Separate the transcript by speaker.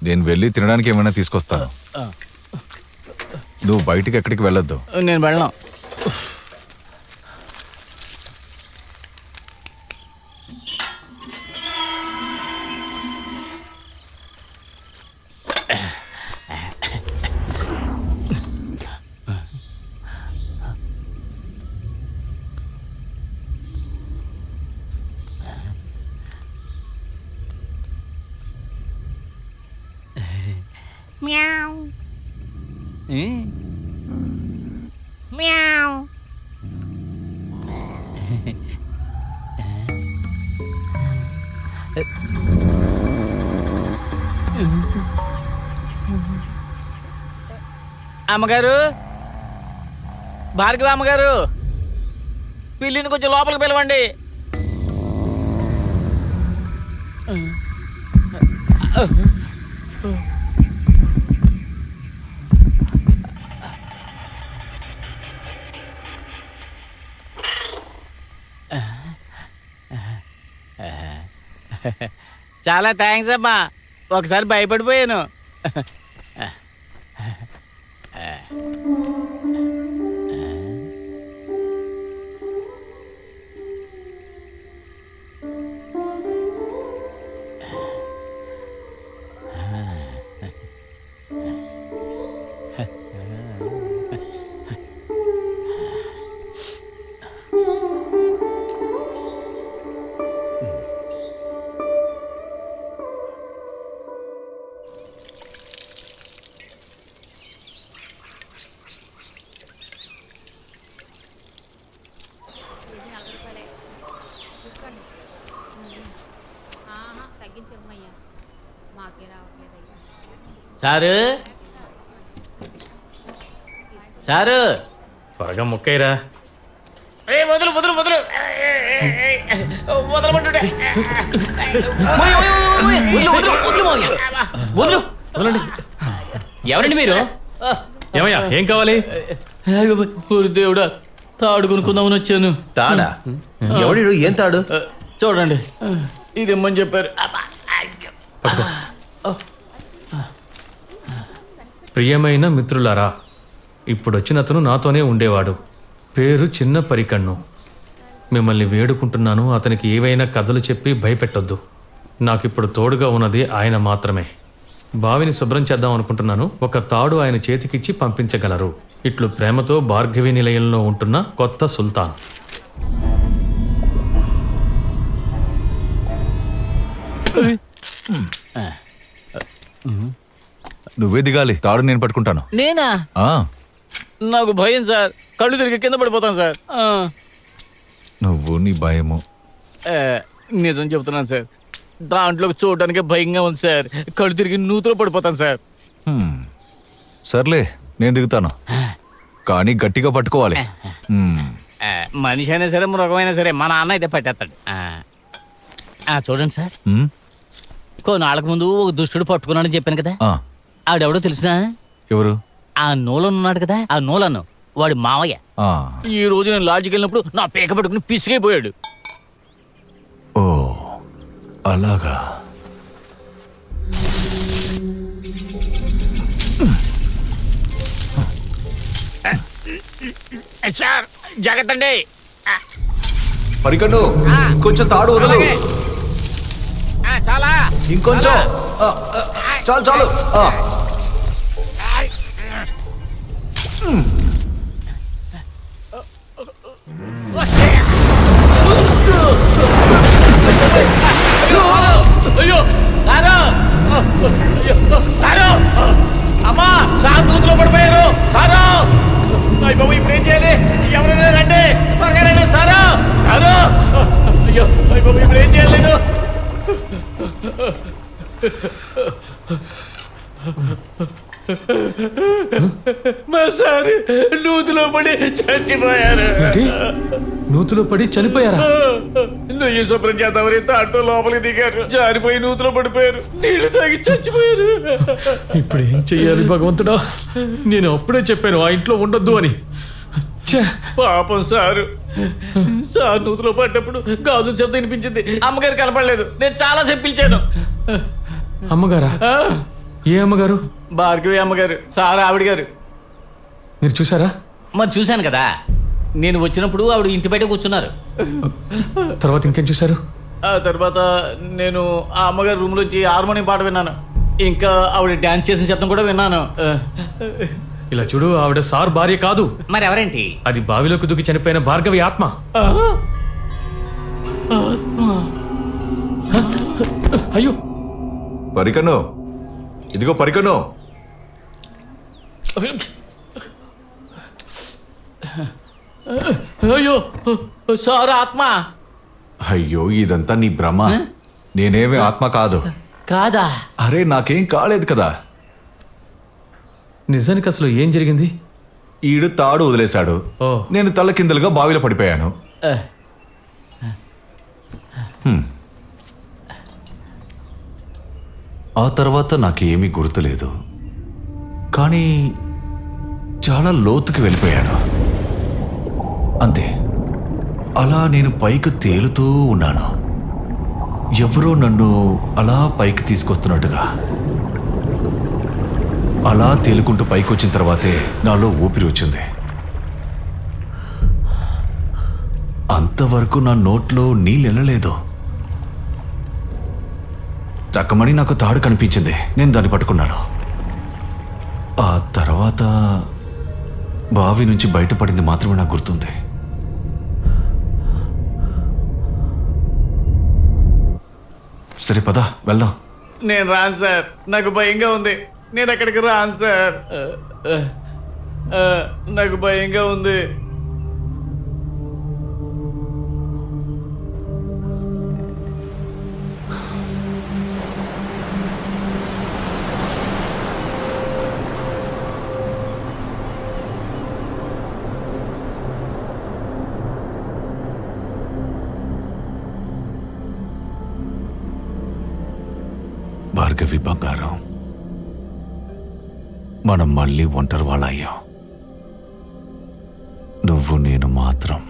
Speaker 1: నేను వెళ్ళి తినడానికి ఏమైనా తీసుకొస్తాను. నువ్వు బయటికి ఎక్కడికి వెళ్ళొద్దు.
Speaker 2: నేను వెళ్ళను.
Speaker 3: Meow. Meow.
Speaker 2: అమ్మగారు, భార్గవ అమ్మగారు, పిల్లిని కొంచెం లోపలికి పిలవండి. చాలా థ్యాంక్స్ అమ్మా, ఒకసారి భయపడిపోయాను. సారు, సారు,
Speaker 4: త్వరగా ముక్కైరా.
Speaker 2: వదులు వదులు వదులు వదలమంటుండే.
Speaker 4: వదలండి.
Speaker 5: ఎవరండి మీరు?
Speaker 4: ఏమయ్యా, ఏం కావాలి?
Speaker 2: దేవుడా, తాడు కొనుక్కుందామని వచ్చాను.
Speaker 5: తాడా? ఎవడు? ఏం తాడు?
Speaker 2: చూడండి, ఇది ఇమ్మని చెప్పారు.
Speaker 4: ప్రియమైన మిత్రులారా, ఇప్పుడొచ్చిన అతను నాతోనే ఉండేవాడు. పేరు చిన్న పరికన్ను. మిమ్మల్ని వేడుకుంటున్నాను, అతనికి ఏవైనా కథలు చెప్పి భయపెట్టొద్దు. నాకిప్పుడు తోడుగా ఉన్నది ఆయన మాత్రమే. బావిని శుభ్రం చేద్దాం అనుకుంటున్నాను. ఒక తాడు ఆయన చేతికిచ్చి పంపించగలరు. ఇట్లు ప్రేమతో భార్గవి నిలయంలో ఉంటున్న కొత్త సుల్తాన్.
Speaker 1: నువ్వే దిగాలి, తాడు నేను పట్టుకుంటాను.
Speaker 2: నేనా?
Speaker 1: ఆ,
Speaker 2: నాకు భయం సార్, కళ్ళు తిరిగి కింద పడిపోతాను సార్.
Speaker 1: నువ్వు నీ భయము.
Speaker 2: నిజం చెప్తున్నాను సార్, దాంట్లోకి చూడటానికి భయంగా ఉంది సార్. కళ్ళు తిరిగి నూతులో పడిపోతాను సార్.
Speaker 1: సర్లే, నేను దిగుతాను, కానీ గట్టిగా పట్టుకోవాలి.
Speaker 2: మనిషి అయినా సరే, మృగమైనా సరే, మా నాన్న అయితే పట్టేస్తాడు. చూడండి సార్, కొన్నాళ్ళకు ముందు ఒక దుష్టుడు పట్టుకున్నాడని చెప్పాను కదా,
Speaker 1: ఆ,
Speaker 2: ఆవిడెవడో తెలిసినా?
Speaker 1: ఎవరు?
Speaker 2: ఆ నూలను ఉన్నాడు కదా, ఆ నూలను వాడి మావయ్య.
Speaker 1: ఆ,
Speaker 2: ఈ రోజు నేను లాడ్జికి వెళ్ళినప్పుడు నా పేక పట్టుకుని పిసిగైపోయాడు.
Speaker 1: ఓ అలాగా.
Speaker 2: సార్ జాగ్రత్త అండి.
Speaker 1: పరికన్ను, కొంచెం తాడు వదలు.
Speaker 2: చాలా
Speaker 1: ఇంకొంచెం. చాలు చాలు.
Speaker 2: అయ్యో సారు, సారు, అమ్మా, సార్ నూతులో పడిపోయారు. సారు, అయ్య బాబు, ఇప్పుడు ఏం చేయాలి? ఎవరైనా రండి, త్వరగా రండి. సారు, సారు, అయ్యో, అయ్య బాబు, ఇప్పుడు ఏం చేయాలి నేను? మా సార్ నూతులో పడి చచ్చిపోయారు.
Speaker 4: నూతులో పడి చనిపోయారా?
Speaker 2: నువ్వు శుభ్రం చేద్దామని తాడుతో లోపలికి దిగారు, జారిపోయి నూతులో పడిపోయారు, నీళ్లు తాగి చచ్చిపోయారు.
Speaker 4: ఇప్పుడు ఏం చెయ్యాలి భగవంతుడా? నేను అప్పుడే చెప్పాను ఆ ఇంట్లో ఉండొద్దు అని.
Speaker 2: పాపం సారు, సార్ నూతులో పడ్డప్పుడు గాజుల శబ్దం వినిపించింది. అమ్మగారు కనపడలేదు. నేను చాలా సేపు పిలిచాను.
Speaker 4: అమ్మగారా? ఏ అమ్మగారు?
Speaker 2: భార్గవి అమ్మగారు, సార్ ఆవిడ గారు.
Speaker 4: మీరు చూసారా?
Speaker 5: మరి చూశాను కదా, నేను వచ్చినప్పుడు ఆవిడ ఇంటి బయట కూర్చున్నారు.
Speaker 4: తర్వాత ఇంకేం చూశారు?
Speaker 2: ఆ తర్వాత నేను ఆ అమ్మగారి రూమ్ నుంచి హార్మోనియం పాట విన్నాను. ఇంకా ఆవిడ డాన్స్ చేసే శబ్దం కూడా విన్నాను.
Speaker 4: ఇలా చూడు, ఆవిడ సార్ భార్య కాదు.
Speaker 5: మరి ఎవరేంటి?
Speaker 4: అది బావిలోకి దూకి చనిపోయిన భార్గవి ఆత్మ. అయ్యో
Speaker 1: పరికన్ను, ఇదిగో పరికన్ను.
Speaker 2: అయ్యో సార్ ఆత్మ.
Speaker 1: అయ్యో ఇదంతా నీ భ్రమ. నేనేమి ఆత్మ కాదు.
Speaker 2: కాదా?
Speaker 1: అరే నాకేం కాలేదు కదా.
Speaker 4: నిజానికి అసలు ఏం జరిగింది?
Speaker 1: ఈడు తాడు వదిలేశాడు.
Speaker 4: ఓ.
Speaker 1: నేను తల్లకిందులుగా బావిలో పడిపోయాను. ఆ తర్వాత నాకేమీ గుర్తులేదు, కానీ చాలా లోతుకి వెళ్ళిపోయాను అంతే. అలా నేను పైకి తేలుతూ ఉన్నాను. ఎవరో నన్ను అలా పైకి తీసుకొస్తున్నట్టుగా. అలా తేలుకుంటూ పైకి వచ్చిన తర్వాతే నాలో ఊపిరి వచ్చింది. అంతవరకు నా నోట్లో నీళ్ళు వెళ్ళలేదు. టక్కమని నాకు తాడు కనిపించింది. నేను దాన్ని పట్టుకున్నాను. ఆ తర్వాత బావి నుంచి బయటపడింది మాత్రమే నాకు గుర్తుంది. సరే పద వెళ్దాం.
Speaker 2: నేను రాను సార్, నాకు భయంగా ఉంది. నేను అక్కడికి రాను సార్. నాకు భయంగా ఉంది.
Speaker 1: భార్గవి బంగారం, మనం మళ్ళీ ఒంటరి వాళ్ళయ్యాం. నువ్వు నేను మాత్రం.